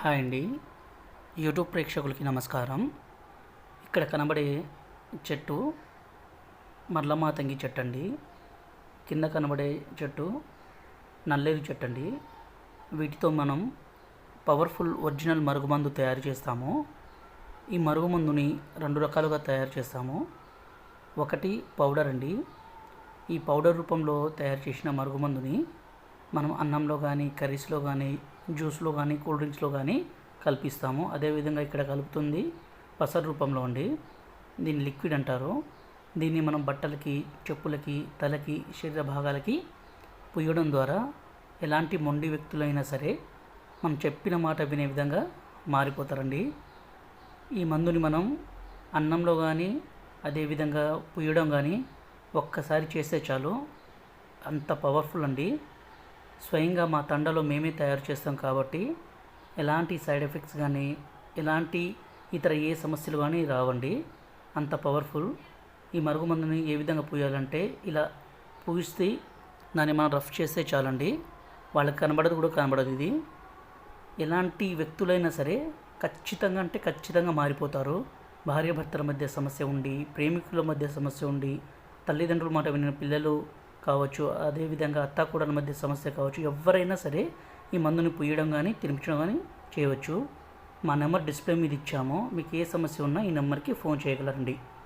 Hi అండి. YouTube ప్రేక్షకులకి నమస్కారం. ఇక్కడ కనబడే చెట్టు మర్లమాతంగి చెట్టు అండి. కింద కనబడే చెట్టు నల్లేరు చెట్టు అండి. వీటితో మనం పవర్ఫుల్ ఒరిజినల్ మరుగుమందు తయారు చేస్తాము. ఈ మరుగుమందుని 2 రకాలుగా తయారు చేస్తాము. ఒకటి పౌడర్ అండి. ఈ పౌడర్ రూపంలో తయారు చేసిన మరుగుమందుని మనం అన్నంలో కానీ, కర్రీస్లో కానీ, జ్యూస్లో కానీ, కూల్ డ్రింక్స్లో కానీ కల్పిస్తాము. అదేవిధంగా ఇక్కడ కలుపుతుంది పసరు రూపంలో అండి. దీన్ని లిక్విడ్ అంటారు. దీన్ని మనం బట్టలకి, చెప్పులకి, తలకి, శరీర భాగాలకి పుయ్యడం ద్వారా ఎలాంటి మొండి వ్యక్తులైనా సరే మనం చెప్పిన మాట వినే విధంగా మారిపోతారండి. ఈ మందుని మనం అన్నంలో కానీ, అదేవిధంగా పుయ్యడం కానీ ఒక్కసారి చేస్తే చాలు, అంత పవర్ఫుల్ అండి. స్వయంగా మా తండలో మేమే తయారు చేస్తాం కాబట్టి ఎలాంటి సైడ్ ఎఫెక్ట్స్ కానీ, ఎలాంటి ఇతర ఏ సమస్యలు కానీ రావండి. అంత పవర్ఫుల్. ఈ మరుగుమందుని ఏ విధంగా పూయాలంటే ఇలా పూయిస్తే దాన్ని మనం రఫ్ చేస్తే చాలండి. వాళ్ళకి కనబడదు కూడా కనబడదు. ఇది ఎలాంటి వ్యక్తులైనా సరే ఖచ్చితంగా అంటే ఖచ్చితంగా మారిపోతారు. భార్యాభర్తల మధ్య సమస్య ఉండి, ప్రేమికుల మధ్య సమస్య ఉండి, తల్లిదండ్రుల మాట వినిన పిల్లలు కావచ్చు, అదేవిధంగా అత్తాకోడల మధ్య సమస్య కావచ్చు, ఎవరైనా సరే ఈ మందుని పూయడం కానీ, తినిపించడం కానీ చేయవచ్చు. మా నెంబర్ డిస్ప్లే మీద ఇచ్చాము. మీకు ఏ సమస్య ఉన్నా ఈ నెంబర్కి ఫోన్ చేయగలరండి.